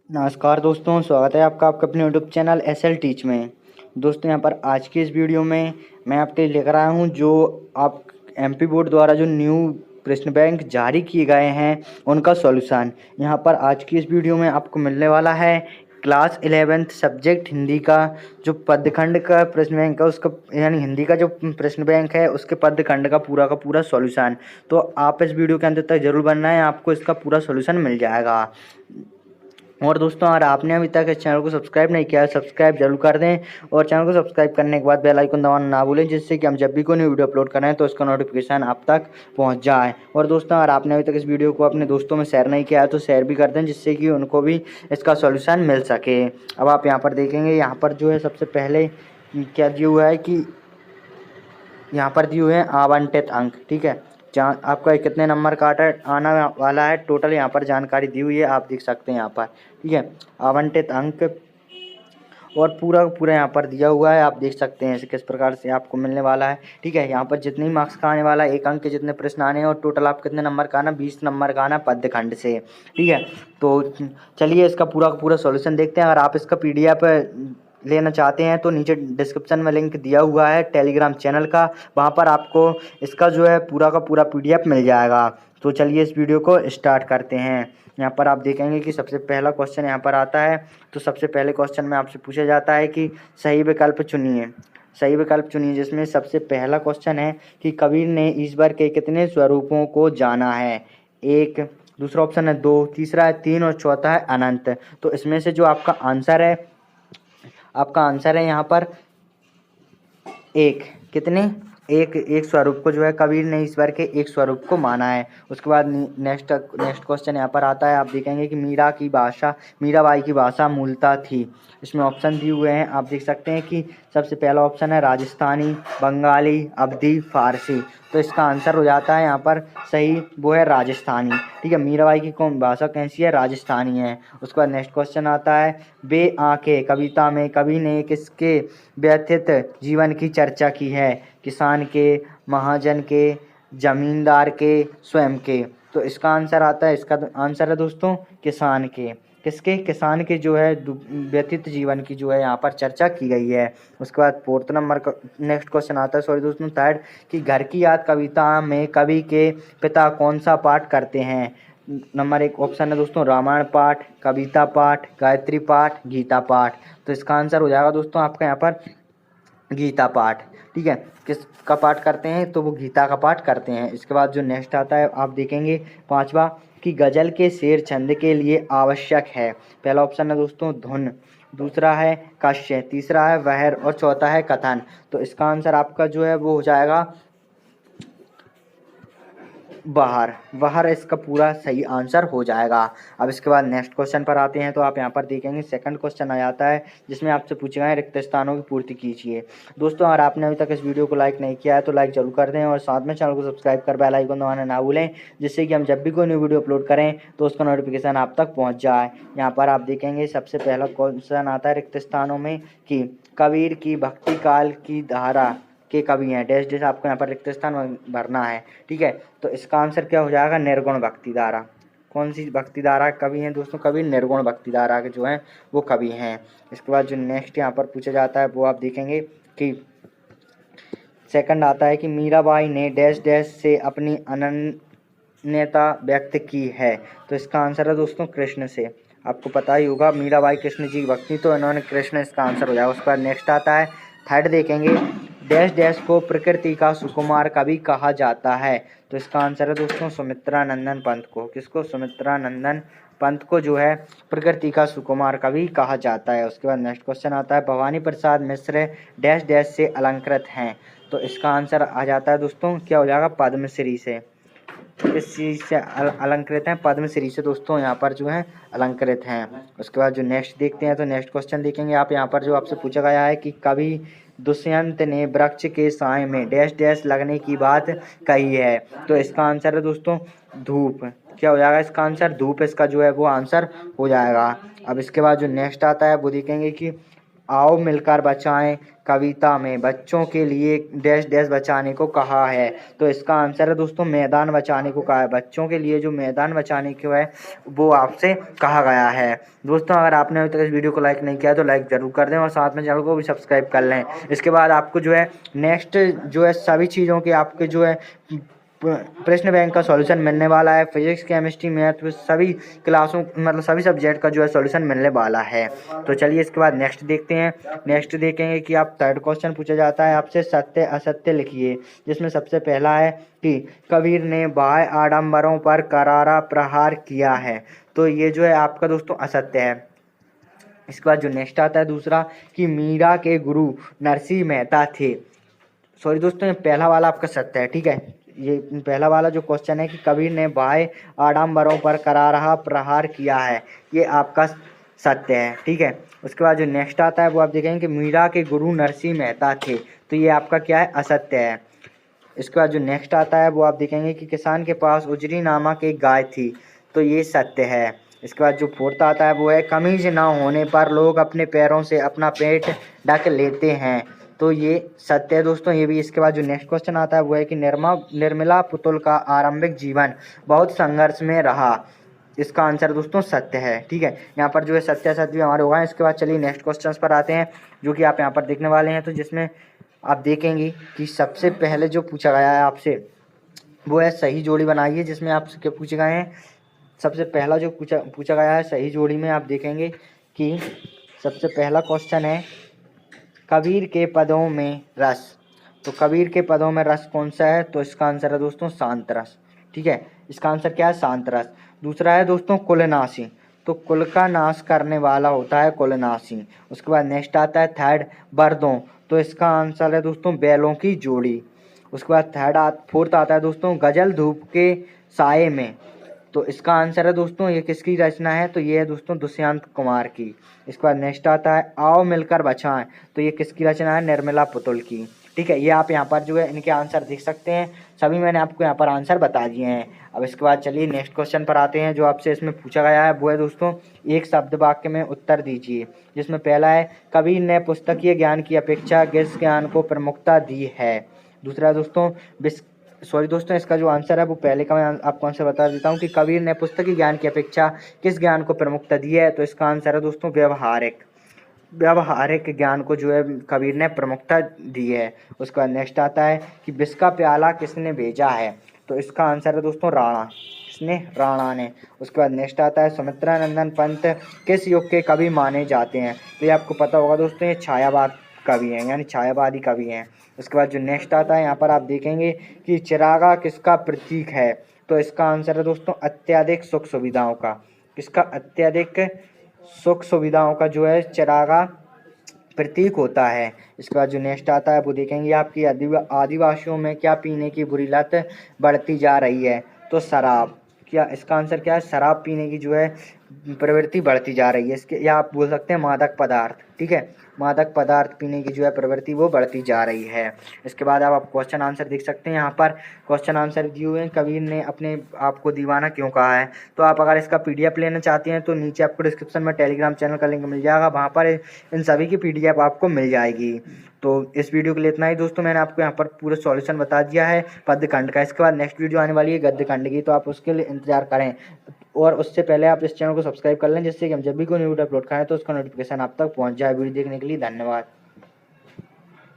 नमस्कार दोस्तों, स्वागत है आपका अपने यूट्यूब चैनल एसएल टीच में। दोस्तों, यहाँ पर आज की इस वीडियो में मैं आपके लिए लेकर आया हूँ जो आप एमपी बोर्ड द्वारा जो न्यू प्रश्न बैंक जारी किए गए हैं उनका सॉल्यूशन यहाँ पर आज की इस वीडियो में आपको मिलने वाला है। क्लास 11th सब्जेक्ट हिंदी का जो पदखंड का प्रश्न बैंक है उसका यानी हिंदी का जो प्रश्न बैंक है उसके पदखंड का पूरा सॉल्यूशन। तो आप इस वीडियो के अंत तक जरूर बनना है, आपको इसका पूरा सॉल्यूशन मिल जाएगा। और दोस्तों, अगर आपने अभी तक इस चैनल को सब्सक्राइब नहीं किया है सब्सक्राइब जरूर कर दें और चैनल को सब्सक्राइब करने के बाद बेल आइकन दबाना ना भूलें, जिससे कि हम जब भी कोई न्यू वीडियो अपलोड करें तो उसका नोटिफिकेशन आप तक पहुंच जाए। और दोस्तों, अगर आपने अभी तक इस वीडियो को अपने दोस्तों में शेयर नहीं किया है तो शेयर भी कर दें, जिससे कि उनको भी इसका सॉल्यूशन मिल सके। अब आप यहाँ पर देखेंगे, यहाँ पर जो है सबसे पहले क्या दिया हुआ है कि यहाँ पर दिए हुए हैं आवंटित अंक। ठीक है, जहाँ आपका कितने नंबर का आना वाला है टोटल यहाँ पर जानकारी दी हुई है, आप देख सकते हैं यहाँ पर। ठीक है, आवंटित अंक और पूरा यहाँ पर दिया हुआ है, आप देख सकते हैं किस प्रकार से आपको मिलने वाला है। ठीक है, यहाँ पर जितनी मार्क्स का आने वाला है, 1 अंक के जितने प्रश्न आने हैं और टोटल आप कितने नंबर का आना, 20 नंबर का आना पद्यखंड से। ठीक है, तो चलिए इसका पूरा सॉल्यूशन देखते हैं। अगर आप इसका पीडीएफ लेना चाहते हैं तो नीचे डिस्क्रिप्शन में लिंक दिया हुआ है टेलीग्राम चैनल का, वहाँ पर आपको इसका जो है पूरा का पूरा पीडीएफ मिल जाएगा। तो चलिए इस वीडियो को स्टार्ट करते हैं। यहाँ पर आप देखेंगे कि सबसे पहला क्वेश्चन यहाँ पर आता है। तो सबसे पहले क्वेश्चन में आपसे पूछा जाता है कि सही विकल्प चुनिए। सही विकल्प चुनिए, जिसमें सबसे पहला क्वेश्चन है कि कबीर ने ईश्वर के कितने स्वरूपों को जाना है। 1, दूसरा ऑप्शन है 2, तीसरा है 3 और चौथा है अनंत। तो इसमें से जो आपका आंसर है यहाँ पर 1। कितने? एक स्वरूप को जो है कबीर ने ईश्वर के एक स्वरूप को माना है। उसके बाद नेक्स्ट क्वेश्चन यहाँ पर आता है। आप देखेंगे कि मीराबाई की भाषा मूलतः थी। इसमें ऑप्शन दिए हुए हैं, आप देख सकते हैं कि सबसे पहला ऑप्शन है राजस्थानी, बंगाली, अवधी, फारसी। तो इसका आंसर हो जाता है यहाँ पर सही, वो है राजस्थानी। ठीक है, मीराबाई की कौन भाषा कैसी है? राजस्थानी है। उसके बाद नेक्स्ट क्वेश्चन आता है, बे आंखें कविता में कवि ने किसके व्यथित जीवन की चर्चा की है? किसान के, महाजन के, जमींदार के, स्वयं के। तो इसका आंसर आता है, इसका आंसर है दोस्तों किसान के। किसके? किसान के जो है व्यतीत जीवन की जो है यहाँ पर चर्चा की गई है। उसके बाद फोर्थ नंबर का नेक्स्ट क्वेश्चन आता है, सॉरी दोस्तों थर्ड, कि घर की याद कविता में कवि के पिता कौन सा पाठ करते हैं? नंबर 1 ऑप्शन है दोस्तों रामायण पाठ, कविता पाठ, गायत्री पाठ, गीता पाठ। तो इसका आंसर हो जाएगा दोस्तों आपका यहाँ पर गीता पाठ। ठीक है, किसका पाठ करते हैं? तो वो गीता का पाठ करते हैं। इसके बाद जो नेक्स्ट आता है आप देखेंगे पांचवा, कि गजल के शेर छंद के लिए आवश्यक है। पहला ऑप्शन है दोस्तों धुन, दूसरा है काश्य, तीसरा है वहर और चौथा है कथन। तो इसका आंसर आपका जो है वो हो जाएगा वहर इसका पूरा सही आंसर हो जाएगा। अब इसके बाद नेक्स्ट क्वेश्चन पर आते हैं। तो आप यहाँ पर देखेंगे सेकंड क्वेश्चन आ जाता है, जिसमें आपसे पूछे गए रिक्त स्थानों की पूर्ति कीजिए। दोस्तों, अगर आपने अभी तक इस वीडियो को लाइक नहीं किया है तो लाइक जरूर कर दें और साथ में चैनल को सब्सक्राइब कर बेल आइकन दबाना ना भूलें, जिससे कि हम जब भी कोई न्यू वीडियो अपलोड करें तो उसका नोटिफिकेशन आप तक पहुँच जाए। यहाँ पर आप देखेंगे सबसे पहला क्वेश्चन आता है रिक्त स्थानों में कि कबीर की भक्ति काल की धारा के कवि हैं डैश डैश, आपको यहाँ पर रिक्त स्थान भरना है। ठीक है, तो इसका आंसर क्या हो जाएगा? निर्गुण भक्ति धारा। कौन सी भक्ति धारा कवि हैं दोस्तों? कवि निर्गुण भक्ति धारा के जो हैं वो कवि हैं। इसके बाद जो नेक्स्ट यहाँ पर पूछा जाता है वो आप देखेंगे कि सेकंड आता है कि मीराबाई ने डैश डैश से अपनी अनन्यता व्यक्त की है। तो इसका आंसर है दोस्तों कृष्ण से। आपको पता ही होगा मीराबाई कृष्ण जी की भक्ति, तो इन्होंने कृष्ण, इसका आंसर हो जाएगा। उसके बाद नेक्स्ट आता है थर्ड देखेंगे, डैश डैश को प्रकृति का सुकुमार कवि कहा जाता है। तो इसका आंसर है दोस्तों सुमित्रा नंदन पंत को। किसको? सुमित्रा नंदन पंत को जो है प्रकृति का सुकुमार कवि कहा जाता है। उसके बाद नेक्स्ट क्वेश्चन आता है, भवानी प्रसाद मिश्र डैश डैश से अलंकृत हैं। तो इसका आंसर आ जाता है दोस्तों क्या हो जाएगा? पद्मश्री से। किस चीज़ से अलंकृत हैं? पद्मश्री से दोस्तों यहाँ पर जो है अलंकृत हैं। उसके बाद जो नेक्स्ट देखते हैं तो नेक्स्ट क्वेश्चन देखेंगे आप। यहाँ पर जो आपसे पूछा गया है कि कवि दुष्यंत ने वृक्ष के साए में डैश डैश लगने की बात कही है। तो इसका आंसर है दोस्तों धूप। क्या हो जाएगा इसका आंसर? धूप इसका जो है वो आंसर हो जाएगा। अब इसके बाद जो नेक्स्ट आता है वो देखेंगे कि आओ मिलकर बचाएं कविता में बच्चों के लिए डैश डैश बचाने को कहा है। तो इसका आंसर है दोस्तों मैदान बचाने को कहा है। बच्चों के लिए जो मैदान बचाने को है वो आपसे कहा गया है। दोस्तों अगर आपने अभी तक इस वीडियो को लाइक नहीं किया तो लाइक ज़रूर कर दें और साथ में चैनल को भी सब्सक्राइब कर लें। इसके बाद आपको जो है नेक्स्ट जो है सभी चीज़ों के आपके जो है प्रश्न बैंक का सॉल्यूशन मिलने वाला है। फिजिक्स, केमिस्ट्री, मैथ सभी क्लासों मतलब सभी सब्जेक्ट का जो है सॉल्यूशन मिलने वाला है। तो चलिए इसके बाद नेक्स्ट देखते हैं। नेक्स्ट देखेंगे कि आप थर्ड क्वेश्चन पूछा जाता है आपसे सत्य असत्य लिखिए, जिसमें सबसे पहला है कि कबीर ने बाह्य आडंबरों पर करारा प्रहार किया है। तो ये जो है आपका दोस्तों असत्य है। इसके बाद जो नेक्स्ट आता है दूसरा कि मीरा के गुरु नरसिंह मेहता थे। सॉरी दोस्तों, ये पहला वाला आपका सत्य है, ठीक है। ये पहला वाला जो क्वेश्चन है कि कबीर ने बाह्य आडंबरों पर करारा प्रहार किया है, ये आपका सत्य है, ठीक है। उसके बाद जो नेक्स्ट आता है वो आप देखेंगे कि मीरा के गुरु नरसिंह मेहता थे, तो ये आपका क्या है, असत्य है। इसके बाद जो नेक्स्ट आता है वो आप देखेंगे कि किसान के पास उजरी नामक एक गाय थी, तो ये सत्य है। इसके बाद जो फोर्थ आता है वो है कमीज ना होने पर लोग अपने पैरों से अपना पेट ढक लेते हैं, तो ये सत्य है दोस्तों, ये भी। इसके बाद जो नेक्स्ट क्वेश्चन आता है वो है कि निर्मला पुतुल का आरंभिक जीवन बहुत संघर्ष में रहा। इसका आंसर दोस्तों सत्य है, ठीक है। यहाँ पर जो है सत्य असत्य भी हमारे होगा। इसके बाद चलिए नेक्स्ट क्वेश्चन पर आते हैं जो कि आप यहाँ पर देखने वाले हैं। तो जिसमें आप देखेंगे कि सबसे पहले जो पूछा गया है आपसे वो है सही जोड़ी बनाइए, जिसमें आपसे क्या पूछे गए हैं। सबसे पहला जो पूछा गया है सही जोड़ी में आप देखेंगे कि सबसे पहला क्वेश्चन है कबीर के पदों में रस। तो कबीर के पदों में रस कौन सा है, तो इसका आंसर है दोस्तों शांत रस, ठीक है। इसका आंसर क्या है, शांत रस। दूसरा है दोस्तों कुलनाशी, तो कुल का नाश करने वाला होता है कुलनाशी। उसके बाद नेक्स्ट आता है थर्ड बरदों, तो इसका आंसर है दोस्तों बैलों की जोड़ी। उसके बाद फोर्थ आता है दोस्तों गजल धूप के साये में, तो इसका आंसर है दोस्तों ये किसकी रचना है, तो ये है दोस्तों दुष्यंत कुमार की। इसके बाद नेक्स्ट आता है आओ मिलकर बचाएं, तो ये किसकी रचना है, निर्मला पुतुल की, ठीक है। ये आप यहाँ पर जो है इनके आंसर देख सकते हैं, सभी मैंने आपको यहाँ पर आंसर बता दिए हैं। अब इसके बाद चलिए नेक्स्ट क्वेश्चन पर आते हैं जो आपसे इसमें पूछा गया है वो है दोस्तों एक शब्द वाक्य में उत्तर दीजिए, जिसमें पहला है कबीर ने पुस्तकीय ज्ञान की अपेक्षा गैस ज्ञान को प्रमुखता दी है। दूसरा दोस्तों सॉरी दोस्तों, इसका जो आंसर है वो पहले का मैं आपको आंसर बता देता हूँ कि कबीर ने पुस्तकीय ज्ञान की अपेक्षा किस ज्ञान को प्रमुखता दी है, तो इसका आंसर है दोस्तों व्यावहारिक ज्ञान को जो है कबीर ने प्रमुखता दी है। उसके बाद नेक्स्ट आता है कि विष का प्याला किसने भेजा है, तो इसका आंसर है दोस्तों राणा ने। उसके बाद नेक्स्ट आता है सुमित्रानंदन पंत किस युग के कवि माने जाते हैं, तो ये आपको पता होगा दोस्तों, ये छायावाद कवि हैं, यानी छायावादी कवि हैं। उसके बाद जो नेक्स्ट आता है यहाँ पर आप देखेंगे कि चिरागा किसका प्रतीक है, तो इसका आंसर है दोस्तों अत्यधिक सुख सुविधाओं का। किसका, अत्यधिक सुख सुविधाओं का जो है चिरागा प्रतीक होता है। इसके बाद जो नेक्स्ट आता है वो देखेंगे आपकी आदिवासियों में क्या पीने की बुरी लत बढ़ती जा रही है, तो शराब। क्या इसका आंसर क्या है, शराब पीने की जो है प्रवृत्ति बढ़ती जा रही है। इसके या आप बोल सकते हैं मादक पदार्थ, ठीक है, मादक पदार्थ पीने की जो है प्रवृत्ति वो बढ़ती जा रही है। इसके बाद आप क्वेश्चन आंसर देख सकते हैं, यहाँ पर क्वेश्चन आंसर दिए हुए हैं कबीर ने अपने आप को दीवाना क्यों कहा है। तो आप अगर इसका PDF लेना चाहते हैं तो नीचे आपको डिस्क्रिप्शन में टेलीग्राम चैनल का लिंक मिल जाएगा, वहाँ पर इन सभी की PDF आपको मिल जाएगी। तो इस वीडियो के लिए इतना ही दोस्तों, मैंने आपको यहाँ पर पूरा सॉल्यूशन बता दिया है पद्य खंड का। इसके बाद नेक्स्ट वीडियो आने वाली है गद्य खंड की, तो आप उसके लिए इंतजार करें और उससे पहले आप इस चैनल को सब्सक्राइब कर लें, जिससे कि हम जब भी कोई वीडियो अपलोड करें तो उसका नोटिफिकेशन आप तक पहुँच जाए। वीडियो देखने के लिए धन्यवाद।